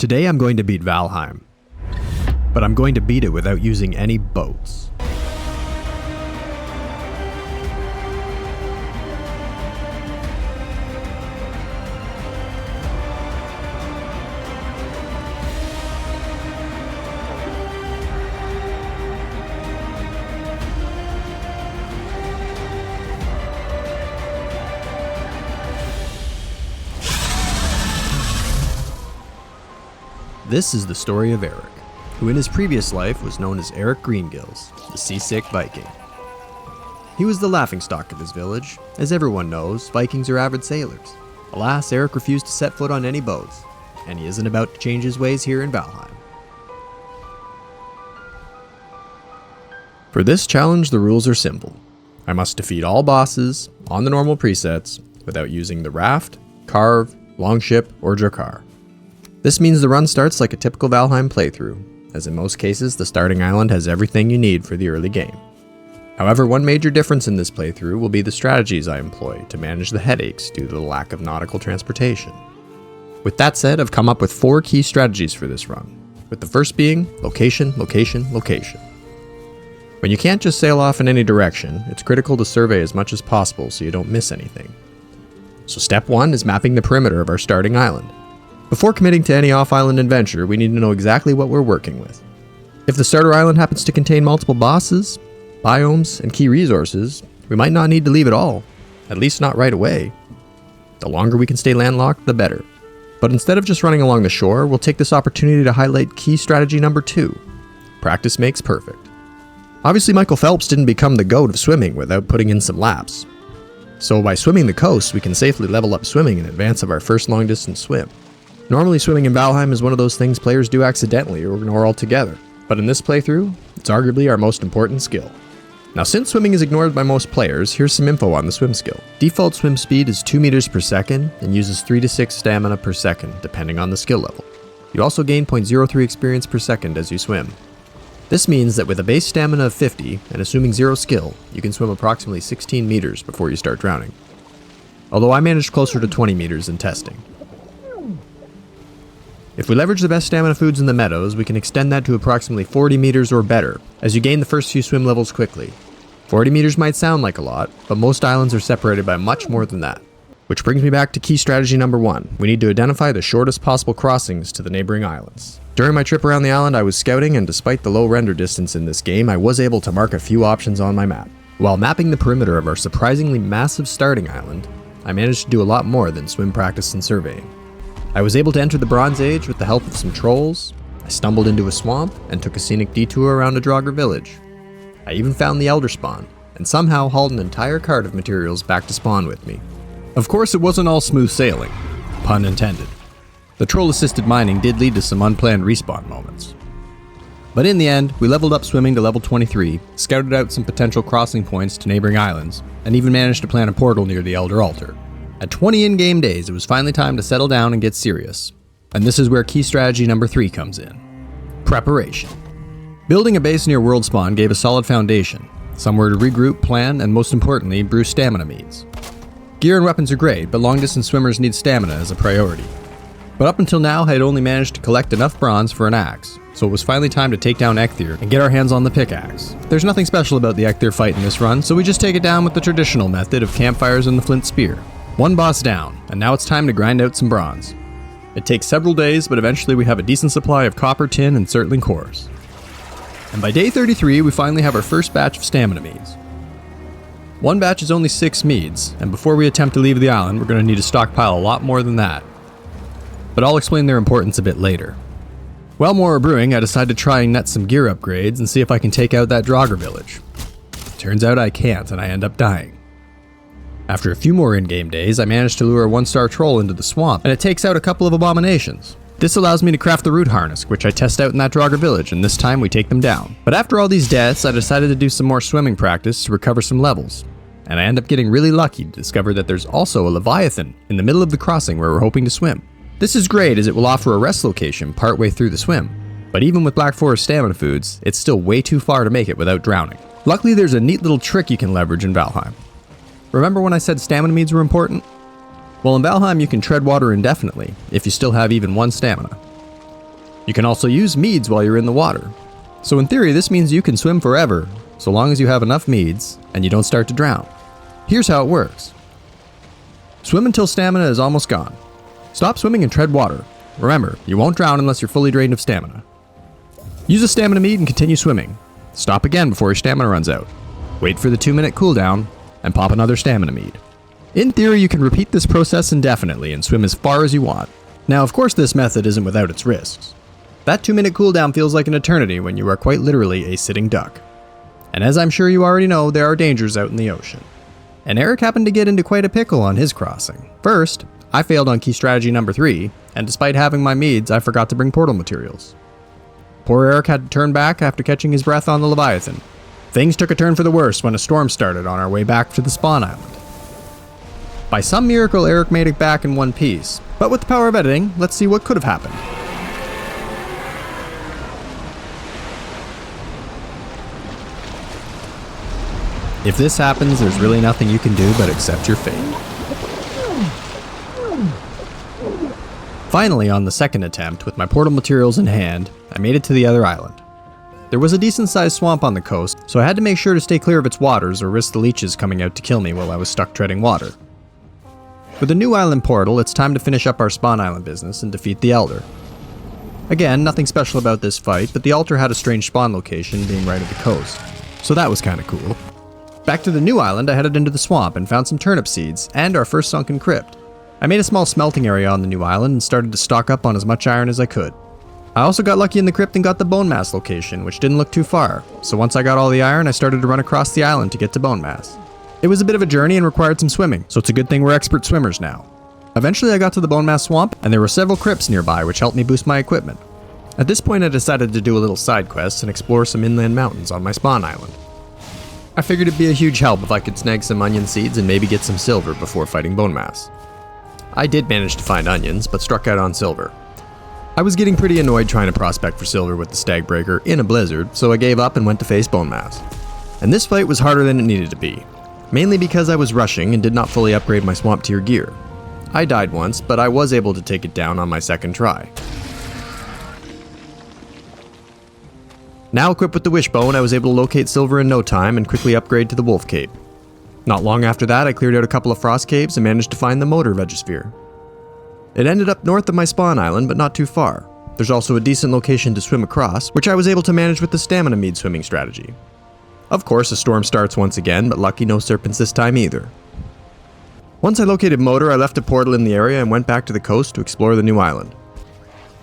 Today I'm going to beat Valheim, but I'm going to beat it without using any boats. This is the story of Eric, who in his previous life was known as Eric Greengills, the seasick Viking. He was the laughingstock of his village. As everyone knows, Vikings are avid sailors. Alas, Eric refused to set foot on any boats, and he isn't about to change his ways here in Valheim. For this challenge, the rules are simple. I must defeat all bosses on the normal presets without using the raft, carve, longship, or drakkar. This means the run starts like a typical Valheim playthrough, as in most cases the starting island has everything you need for the early game. However, one major difference in this playthrough will be the strategies I employ to manage the headaches due to the lack of nautical transportation. With that said, I've come up with 4 key strategies for this run, with the first being location, location, location. When you can't just sail off in any direction, it's critical to survey as much as possible so you don't miss anything. So step 1 is mapping the perimeter of our starting island. Before committing to any off-island adventure, we need to know exactly what we're working with. If the starter island happens to contain multiple bosses, biomes, and key resources, we might not need to leave at all, at least not right away. The longer we can stay landlocked, the better. But instead of just running along the shore, we'll take this opportunity to highlight key strategy number 2. Practice makes perfect. Obviously, Michael Phelps didn't become the GOAT of swimming without putting in some laps. So by swimming the coast, we can safely level up swimming in advance of our first long-distance swim. Normally, swimming in Valheim is one of those things players do accidentally or ignore altogether, but in this playthrough, it's arguably our most important skill. Now, since swimming is ignored by most players, here's some info on the swim skill. Default swim speed is 2 meters per second and uses 3 to 6 stamina per second, depending on the skill level. You also gain 0.03 experience per second as you swim. This means that with a base stamina of 50 and assuming 0 skill, you can swim approximately 16 meters before you start drowning. Although I managed closer to 20 meters in testing. If we leverage the best stamina foods in the meadows, we can extend that to approximately 40 meters or better, as you gain the first few swim levels quickly. 40 meters might sound like a lot, but most islands are separated by much more than that. Which brings me back to key strategy number 1. We need to identify the shortest possible crossings to the neighboring islands. During my trip around the island, I was scouting, and despite the low render distance in this game, I was able to mark a few options on my map. While mapping the perimeter of our surprisingly massive starting island, I managed to do a lot more than swim practice and surveying. I was able to enter the Bronze Age with the help of some trolls, I stumbled into a swamp and took a scenic detour around a Draugr village. I even found the Elder Spawn, and somehow hauled an entire cart of materials back to spawn with me. Of course, it wasn't all smooth sailing, pun intended. The troll-assisted mining did lead to some unplanned respawn moments. But in the end, we leveled up swimming to level 23, scouted out some potential crossing points to neighboring islands, and even managed to plant a portal near the Elder Altar. At 20 in-game days, it was finally time to settle down and get serious. And this is where key strategy number 3 comes in. Preparation. Building a base near world spawn gave a solid foundation, somewhere to regroup, plan, and most importantly, brew stamina meads. Gear and weapons are great, but long-distance swimmers need stamina as a priority. But up until now, I had only managed to collect enough bronze for an axe, so it was finally time to take down Eikthyr and get our hands on the pickaxe. There's nothing special about the Eikthyr fight in this run, so we just take it down with the traditional method of campfires and the flint spear. One boss down, and now it's time to grind out some bronze. It takes several days, but eventually we have a decent supply of copper, tin, and Surtling cores. And by day 33, we finally have our first batch of stamina meads. One batch is only 6 meads, and before we attempt to leave the island, we're going to need to stockpile a lot more than that. But I'll explain their importance a bit later. While more are brewing, I decided to try and net some gear upgrades and see if I can take out that Draugr village. Turns out I can't, and I end up dying. After a few more in-game days, I managed to lure a 1-star troll into the swamp, and it takes out a couple of abominations. This allows me to craft the root harness, which I test out in that Draugr village, and this time we take them down. But after all these deaths, I decided to do some more swimming practice to recover some levels. And I end up getting really lucky to discover that there's also a Leviathan in the middle of the crossing where we're hoping to swim. This is great as it will offer a rest location partway through the swim. But even with Black Forest stamina foods, it's still way too far to make it without drowning. Luckily, there's a neat little trick you can leverage in Valheim. Remember when I said stamina meads were important? Well, in Valheim you can tread water indefinitely, if you still have even 1 stamina. You can also use meads while you're in the water. So in theory, this means you can swim forever, so long as you have enough meads and you don't start to drown. Here's how it works. Swim until stamina is almost gone. Stop swimming and tread water. Remember, you won't drown unless you're fully drained of stamina. Use a stamina mead and continue swimming. Stop again before your stamina runs out. Wait for the 2-minute cooldown, and pop another stamina mead. In theory, you can repeat this process indefinitely and swim as far as you want. Now, of course, this method isn't without its risks. That 2-minute cooldown feels like an eternity when you are quite literally a sitting duck. And as I'm sure you already know, there are dangers out in the ocean. And Eric happened to get into quite a pickle on his crossing. First, I failed on key strategy number 3, and despite having my meads, I forgot to bring portal materials. Poor Eric had to turn back after catching his breath on the Leviathan. Things took a turn for the worse when a storm started on our way back to the spawn island. By some miracle, Eric made it back in one piece, but with the power of editing, let's see what could have happened. If this happens, there's really nothing you can do but accept your fate. Finally, on the second attempt, with my portal materials in hand, I made it to the other island. There was a decent-sized swamp on the coast, so I had to make sure to stay clear of its waters or risk the leeches coming out to kill me while I was stuck treading water. With the new island portal, it's time to finish up our spawn island business and defeat the Elder. Again, nothing special about this fight, but the altar had a strange spawn location being right at the coast, so that was kinda cool. Back to the new island, I headed into the swamp and found some turnip seeds and our first sunken crypt. I made a small smelting area on the new island and started to stock up on as much iron as I could. I also got lucky in the crypt and got the bone mass location, which didn't look too far, so once I got all the iron, I started to run across the island to get to bone mass. It was a bit of a journey and required some swimming, so it's a good thing we're expert swimmers now. Eventually I got to the bone mass swamp, and there were several crypts nearby which helped me boost my equipment. At this point I decided to do a little side quest and explore some inland mountains on my spawn island. I figured it'd be a huge help if I could snag some onion seeds and maybe get some silver before fighting bone mass. I did manage to find onions, but struck out on silver. I was getting pretty annoyed trying to prospect for silver with the stag breaker in a blizzard, so I gave up and went to face bone mass. And this fight was harder than it needed to be, mainly because I was rushing and did not fully upgrade my swamp tier gear. I died once, but I was able to take it down on my second try. Now equipped with the wishbone, I was able to locate silver in no time and quickly upgrade to the wolf cape. Not long after that, I cleared out a couple of frost caves and managed to find the motor regisphere. It ended up north of my spawn island, but not too far. There's also a decent location to swim across, which I was able to manage with the stamina mead swimming strategy. Of course, a storm starts once again, but lucky no serpents this time either. Once I located motor, I left a portal in the area and went back to the coast to explore the new island.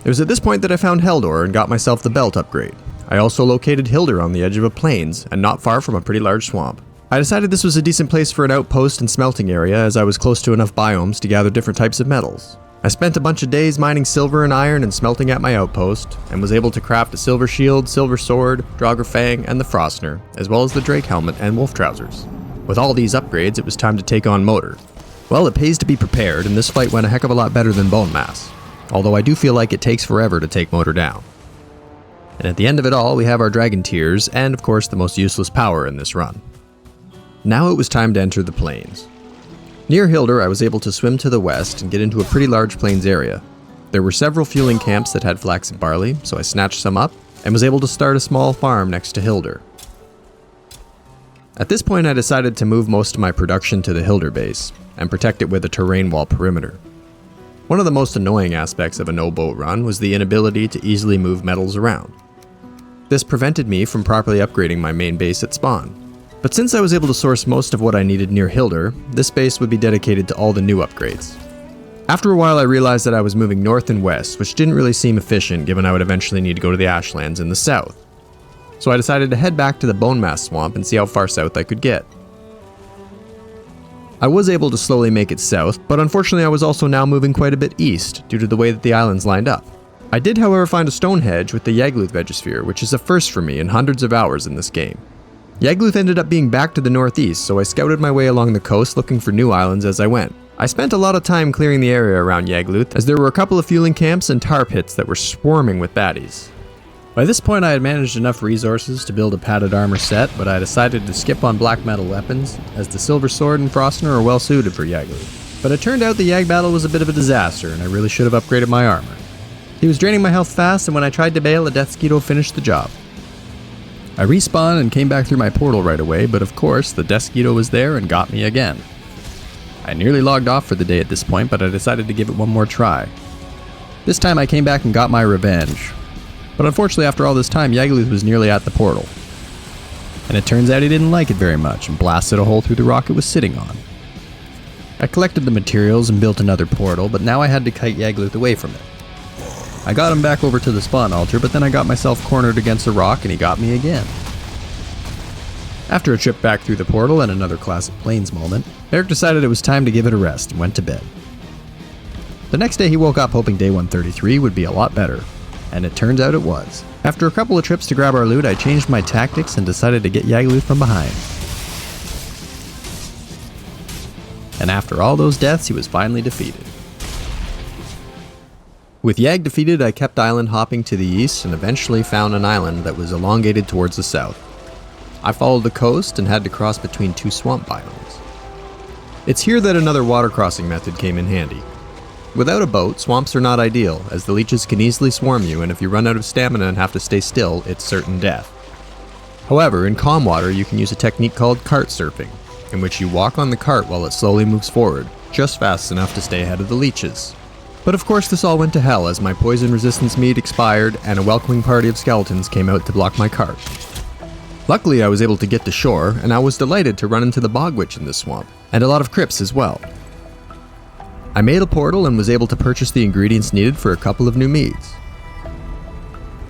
It was at this point that I found Heldor and got myself the belt upgrade. I also located Hilder on the edge of a plains, and not far from a pretty large swamp. I decided this was a decent place for an outpost and smelting area as I was close to enough biomes to gather different types of metals. I spent a bunch of days mining silver and iron and smelting at my outpost, and was able to craft a silver shield, silver sword, Draugr Fang, and the Frostner, as well as the Drake helmet and wolf trousers. With all these upgrades, it was time to take on motor. Well, it pays to be prepared, and this fight went a heck of a lot better than bone mass, although I do feel like it takes forever to take motor down. And at the end of it all, we have our dragon tears, and of course the most useless power in this run. Now it was time to enter the plains. Near Hilder, I was able to swim to the west and get into a pretty large plains area. There were several fueling camps that had flax and barley, so I snatched some up, and was able to start a small farm next to Hilder. At this point I decided to move most of my production to the Hilder base, and protect it with a terrain wall perimeter. One of the most annoying aspects of a no-boat run was the inability to easily move metals around. This prevented me from properly upgrading my main base at spawn. But since I was able to source most of what I needed near Hilder, this base would be dedicated to all the new upgrades. After a while I realized that I was moving north and west, which didn't really seem efficient given I would eventually need to go to the Ashlands in the south. So I decided to head back to the Bone Mass Swamp and see how far south I could get. I was able to slowly make it south, but unfortunately I was also now moving quite a bit east due to the way that the islands lined up. I did however find a stone hedge with the EGLAIR regisphere, which is a first for me in hundreds of hours in this game. EGLAIR ended up being back to the northeast, so I scouted my way along the coast looking for new islands as I went. I spent a lot of time clearing the area around EGLAIR, as there were a couple of fueling camps and tar pits that were swarming with baddies. By this point I had managed enough resources to build a padded armor set, but I decided to skip on black metal weapons, as the silver sword and Frostner are well suited for EGLAIR. But it turned out the Yag battle was a bit of a disaster, and I really should have upgraded my armor. He was draining my health fast, and when I tried to bail, a death skeeto finished the job. I respawned and came back through my portal right away, but of course, the death skeeto was there and got me again. I nearly logged off for the day at this point, but I decided to give it one more try. This time I came back and got my revenge. But unfortunately, after all this time, Yagluth was nearly at the portal. And it turns out he didn't like it very much and blasted a hole through the rock it was sitting on. I collected the materials and built another portal, but now I had to kite Yagluth away from it. I got him back over to the spawn altar, but then I got myself cornered against a rock and he got me again. After a trip back through the portal and another classic Plains moment, Eric decided it was time to give it a rest and went to bed. The next day he woke up hoping day 133 would be a lot better, and it turns out it was. After a couple of trips to grab our loot, I changed my tactics and decided to get Yagluth from behind. And after all those deaths, he was finally defeated. With Yag defeated, I kept island hopping to the east and eventually found an island that was elongated towards the south. I followed the coast and had to cross between two swamp biomes. It's here that another water crossing method came in handy. Without a boat, swamps are not ideal, as the leeches can easily swarm you, and if you run out of stamina and have to stay still, it's certain death. However, in calm water, you can use a technique called cart surfing, in which you walk on the cart while it slowly moves forward, just fast enough to stay ahead of the leeches. But of course this all went to hell as my poison resistance meat expired and a welcoming party of skeletons came out to block my cart. Luckily I was able to get to shore, and I was delighted to run into the bog witch in this swamp, and a lot of crypts as well. I made a portal and was able to purchase the ingredients needed for a couple of new meads.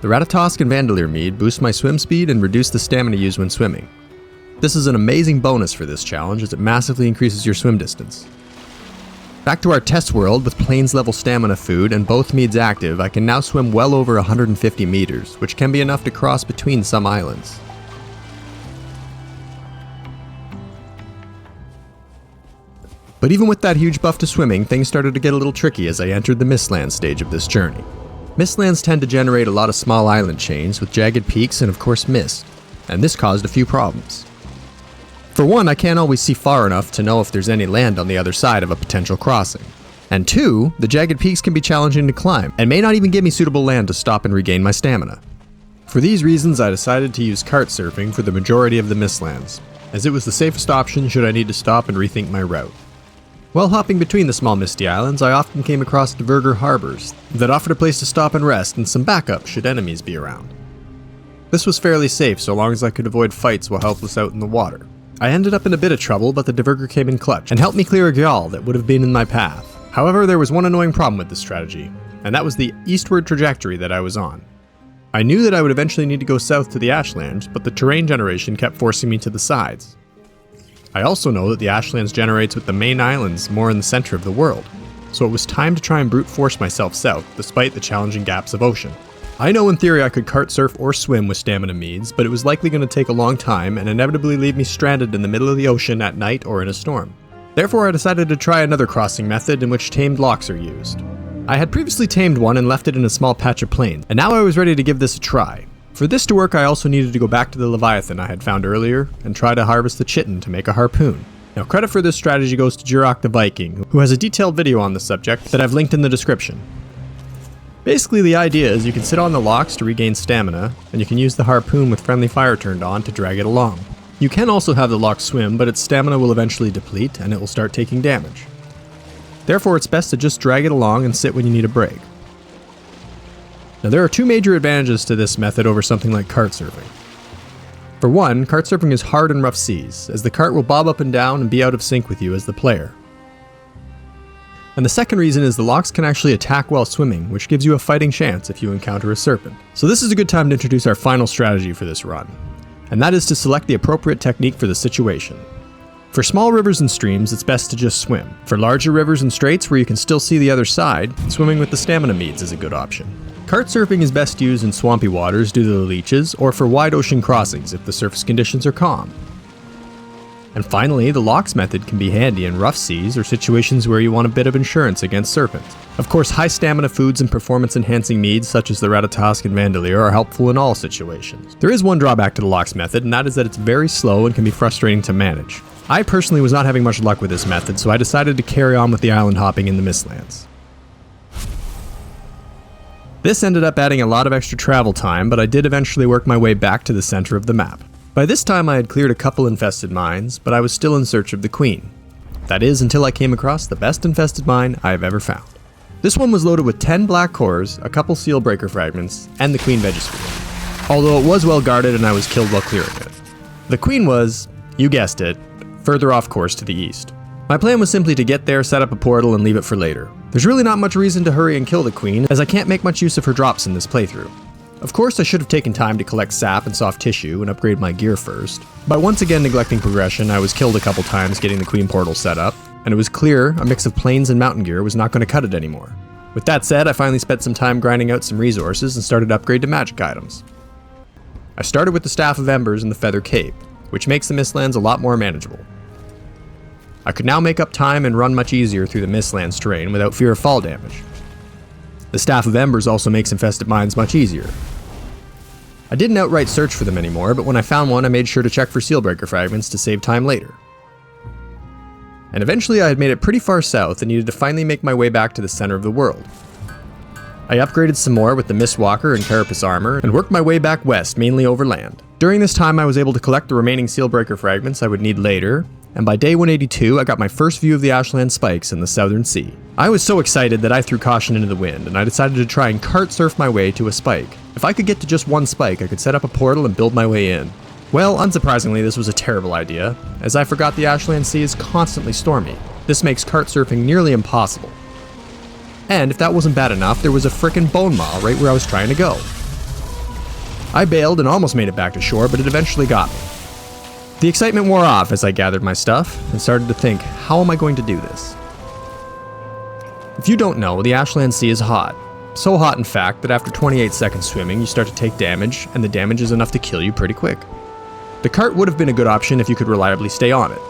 The Ratatosk and Vandalier mead boost my swim speed and reduce the stamina used when swimming. This is an amazing bonus for this challenge as it massively increases your swim distance. Back to our test world with Plains level stamina food and both meads active, I can now swim well over 150 meters, which can be enough to cross between some islands. But even with that huge buff to swimming, things started to get a little tricky as I entered the Mistlands stage of this journey. Mistlands tend to generate a lot of small island chains with jagged peaks and of course mist, and this caused a few problems. For one, I can't always see far enough to know if there's any land on the other side of a potential crossing. And two, the jagged peaks can be challenging to climb, and may not even give me suitable land to stop and regain my stamina. For these reasons, I decided to use cart surfing for the majority of the Mistlands, as it was the safest option should I need to stop and rethink my route. While hopping between the small misty islands, I often came across diverger harbors that offered a place to stop and rest and some backup should enemies be around. This was fairly safe so long as I could avoid fights while helpless out in the water. I ended up in a bit of trouble, but the diverger came in clutch and helped me clear a gyal that would have been in my path. However, there was one annoying problem with this strategy, and that was the eastward trajectory that I was on. I knew that I would eventually need to go south to the Ashlands, but the terrain generation kept forcing me to the sides. I also know that the Ashlands generates with the main islands more in the center of the world, so it was time to try and brute force myself south despite the challenging gaps of ocean. I know in theory I could cart surf or swim with stamina meads, but it was likely going to take a long time and inevitably leave me stranded in the middle of the ocean at night or in a storm. Therefore I decided to try another crossing method in which tamed locks are used. I had previously tamed one and left it in a small patch of plains, and now I was ready to give this a try. For this to work, I also needed to go back to the Leviathan I had found earlier and try to harvest the chitin to make a harpoon. Now credit for this strategy goes to Jiroc the Viking, who has a detailed video on the subject that I've linked in the description. Basically the idea is you can sit on the locks to regain stamina, and you can use the harpoon with friendly fire turned on to drag it along. You can also have the lock swim, but its stamina will eventually deplete and it will start taking damage. Therefore it's best to just drag it along and sit when you need a break. Now there are two major advantages to this method over something like cart surfing. For one, cart surfing is hard in rough seas, as the cart will bob up and down and be out of sync with you as the player. And the second reason is the locks can actually attack while swimming, which gives you a fighting chance if you encounter a serpent. So this is a good time to introduce our final strategy for this run, and that is to select the appropriate technique for the situation. For small rivers and streams, it's best to just swim. For larger rivers and straits where you can still see the other side, swimming with the stamina meads is a good option. Cart surfing is best used in swampy waters due to the leeches, or for wide ocean crossings if the surface conditions are calm. And finally, the locks method can be handy in rough seas or situations where you want a bit of insurance against serpents. Of course, high stamina foods and performance enhancing meads such as the Ratatosk and Vandalier are helpful in all situations. There is one drawback to the locks method, and that is that it's very slow and can be frustrating to manage. I personally was not having much luck with this method, so I decided to carry on with the island hopping in the Mistlands. This ended up adding a lot of extra travel time, but I did eventually work my way back to the center of the map. By this time I had cleared a couple infested mines, but I was still in search of the queen. That is, until I came across the best infested mine I have ever found. This one was loaded with 10 black cores, a couple seal breaker fragments, and the queen vegisphere. Although it was well guarded and I was killed while clearing it. The queen was, you guessed it, further off course to the east. My plan was simply to get there, set up a portal, and leave it for later. There's really not much reason to hurry and kill the queen, as I can't make much use of her drops in this playthrough. Of course, I should have taken time to collect sap and soft tissue and upgrade my gear first. By once again neglecting progression, I was killed a couple times getting the queen portal set up, and it was clear a mix of plains and mountain gear was not going to cut it anymore. With that said, I finally spent some time grinding out some resources and started to upgrade to magic items. I started with the Staff of Embers and the Feather Cape, which makes the Mistlands a lot more manageable. I could now make up time and run much easier through the Mistlands terrain without fear of fall damage. The Staff of Embers also makes infested mines much easier. I didn't outright search for them anymore, but when I found one I made sure to check for sealbreaker fragments to save time later. And eventually I had made it pretty far south and needed to finally make my way back to the center of the world. I upgraded some more with the Mistwalker and Carapace armor and worked my way back west, mainly over land. During this time I was able to collect the remaining sealbreaker fragments I would need later, and by day 182 I got my first view of the Ashland spikes in the Southern Sea. I was so excited that I threw caution into the wind, and I decided to try and cart surf my way to a spike. If I could get to just one spike, I could set up a portal and build my way in. Well, unsurprisingly, this was a terrible idea, as I forgot the Ashland Sea is constantly stormy. This makes kart surfing nearly impossible. And if that wasn't bad enough, there was a frickin' bone maw right where I was trying to go. I bailed and almost made it back to shore, but it eventually got me. The excitement wore off as I gathered my stuff and started to think, how am I going to do this? If you don't know, the Ashland Sea is hot. So hot in fact that after 28 seconds swimming you start to take damage, and the damage is enough to kill you pretty quick. The cart would have been a good option if you could reliably stay on it.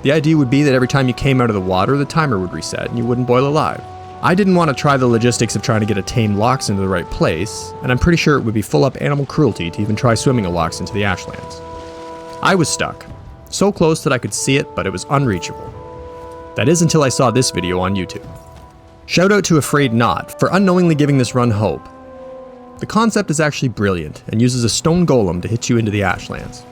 The idea would be that every time you came out of the water the timer would reset and you wouldn't boil alive. I didn't want to try the logistics of trying to get a tame Lox into the right place, and I'm pretty sure it would be full up animal cruelty to even try swimming a Lox into the Ashlands. I was stuck. So close that I could see it, but it was unreachable. That is until I saw this video on YouTube. Shout out to Afrayedknot for unknowingly giving this run hope. The concept is actually brilliant and uses a stone golem to hit you into the Ashlands.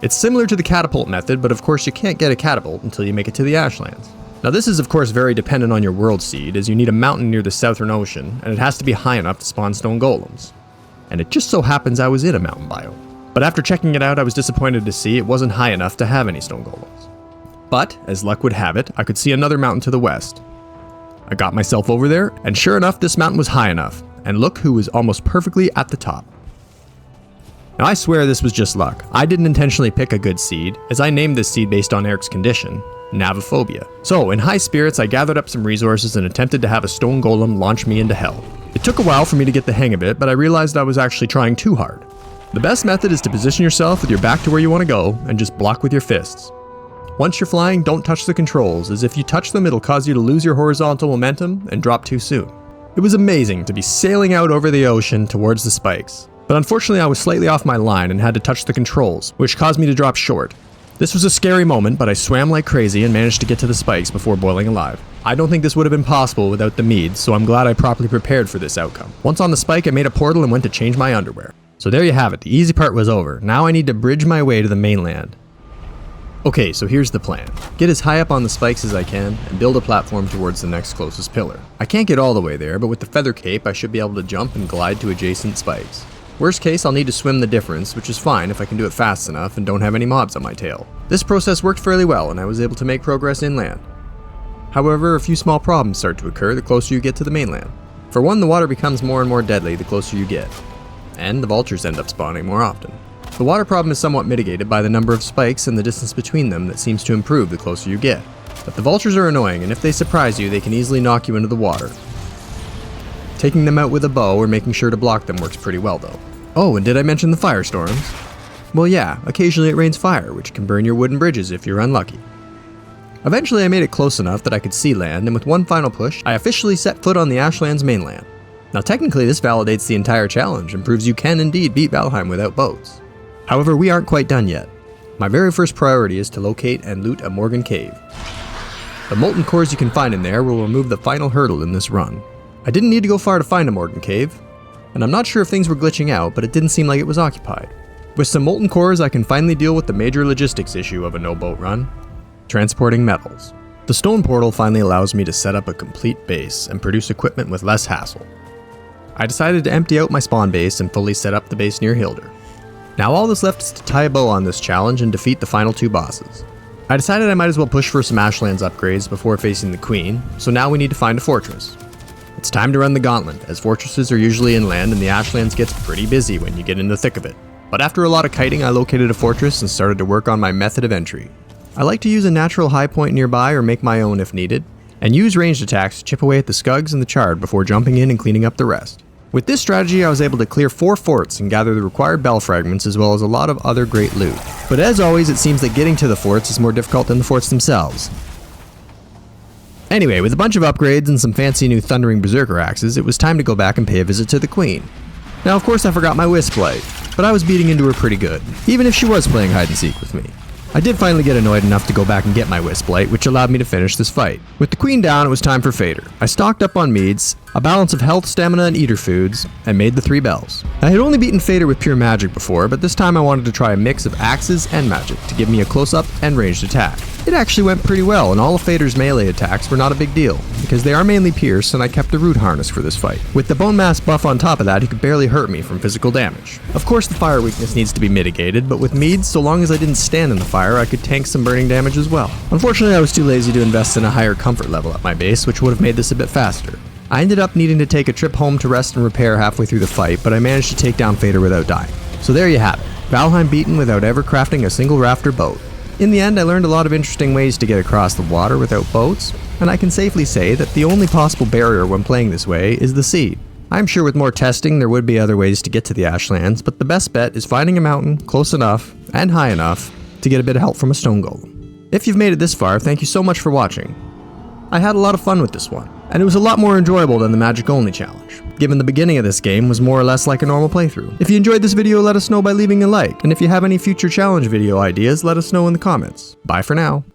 It's similar to the catapult method, but of course you can't get a catapult until you make it to the Ashlands. Now this is of course very dependent on your world seed, as you need a mountain near the southern ocean, and it has to be high enough to spawn stone golems. And it just so happens I was in a mountain biome. But after checking it out I was disappointed to see it wasn't high enough to have any stone golems. But, as luck would have it, I could see another mountain to the west. I got myself over there, and sure enough this mountain was high enough, and look who was almost perfectly at the top. Now I swear this was just luck. I didn't intentionally pick a good seed, as I named this seed based on Eric's condition, Navophobia. So, in high spirits I gathered up some resources and attempted to have a stone golem launch me into hell. It took a while for me to get the hang of it, but I realized I was actually trying too hard. The best method is to position yourself with your back to where you want to go, and just block with your fists. Once you're flying, don't touch the controls, as if you touch them it'll cause you to lose your horizontal momentum and drop too soon. It was amazing to be sailing out over the ocean towards the spikes. But unfortunately I was slightly off my line and had to touch the controls, which caused me to drop short. This was a scary moment, but I swam like crazy and managed to get to the spikes before boiling alive. I don't think this would have been possible without the mead, so I'm glad I properly prepared for this outcome. Once on the spike I made a portal and went to change my underwear. So there you have it, the easy part was over. Now I need to bridge my way to the mainland. Okay, so here's the plan. Get as high up on the spikes as I can, and build a platform towards the next closest pillar. I can't get all the way there, but with the feather cape I should be able to jump and glide to adjacent spikes. Worst case, I'll need to swim the difference, which is fine if I can do it fast enough and don't have any mobs on my tail. This process worked fairly well, and I was able to make progress inland. However, a few small problems start to occur the closer you get to the mainland. For one, the water becomes more and more deadly the closer you get, and the vultures end up spawning more often. The water problem is somewhat mitigated by the number of spikes and the distance between them that seems to improve the closer you get. But the vultures are annoying, and if they surprise you, they can easily knock you into the water. Taking them out with a bow or making sure to block them works pretty well though. Oh, and did I mention the firestorms? Well yeah, occasionally it rains fire, which can burn your wooden bridges if you're unlucky. Eventually I made it close enough that I could see land, and with one final push, I officially set foot on the Ashlands mainland. Now technically this validates the entire challenge and proves you can indeed beat Valheim without boats. However, we aren't quite done yet. My very first priority is to locate and loot a Morgan cave. The molten cores you can find in there will remove the final hurdle in this run. I didn't need to go far to find a Morgan cave, and I'm not sure if things were glitching out, but it didn't seem like it was occupied. With some molten cores, I can finally deal with the major logistics issue of a no-boat run: transporting metals. The stone portal finally allows me to set up a complete base and produce equipment with less hassle. I decided to empty out my spawn base and fully set up the base near Hilder. Now all that's left is to tie a bow on this challenge and defeat the final 2 bosses. I decided I might as well push for some Ashlands upgrades before facing the Queen, so now we need to find a fortress. It's time to run the gauntlet, as fortresses are usually inland and the Ashlands gets pretty busy when you get in the thick of it. But after a lot of kiting, I located a fortress and started to work on my method of entry. I like to use a natural high point nearby or make my own if needed, and use ranged attacks to chip away at the scugs and the chard before jumping in and cleaning up the rest. With this strategy, I was able to clear 4 forts and gather the required bell fragments as well as a lot of other great loot. But as always, it seems that getting to the forts is more difficult than the forts themselves. Anyway, with a bunch of upgrades and some fancy new Thundering Berserker axes, it was time to go back and pay a visit to the Queen. Now of course I forgot my Wisp Light, but I was beating into her pretty good, even if she was playing hide and seek with me. I did finally get annoyed enough to go back and get my Wisp Light, which allowed me to finish this fight. With the Queen down, it was time for Fader. I stocked up on meads, a balance of health, stamina, and eater foods, and made the 3 bells. I had only beaten Fader with pure magic before, but this time I wanted to try a mix of axes and magic to give me a close-up and ranged attack. It actually went pretty well, and all of Fader's melee attacks were not a big deal, because they are mainly pierce, and I kept the root harness for this fight. With the bone mass buff on top of that, he could barely hurt me from physical damage. Of course the fire weakness needs to be mitigated, but with meads, so long as I didn't stand in the fire, I could tank some burning damage as well. Unfortunately, I was too lazy to invest in a higher comfort level at my base, which would have made this a bit faster. I ended up needing to take a trip home to rest and repair halfway through the fight, but I managed to take down Fader without dying. So there you have it, Valheim beaten without ever crafting a single raft or boat. In the end, I learned a lot of interesting ways to get across the water without boats, and I can safely say that the only possible barrier when playing this way is the sea. I'm sure with more testing there would be other ways to get to the Ashlands, but the best bet is finding a mountain close enough and high enough to get a bit of help from a stone golem. If you've made it this far, thank you so much for watching. I had a lot of fun with this one, and it was a lot more enjoyable than the magic only challenge, given the beginning of this game was more or less like a normal playthrough. If you enjoyed this video, let us know by leaving a like, and if you have any future challenge video ideas, let us know in the comments. Bye for now.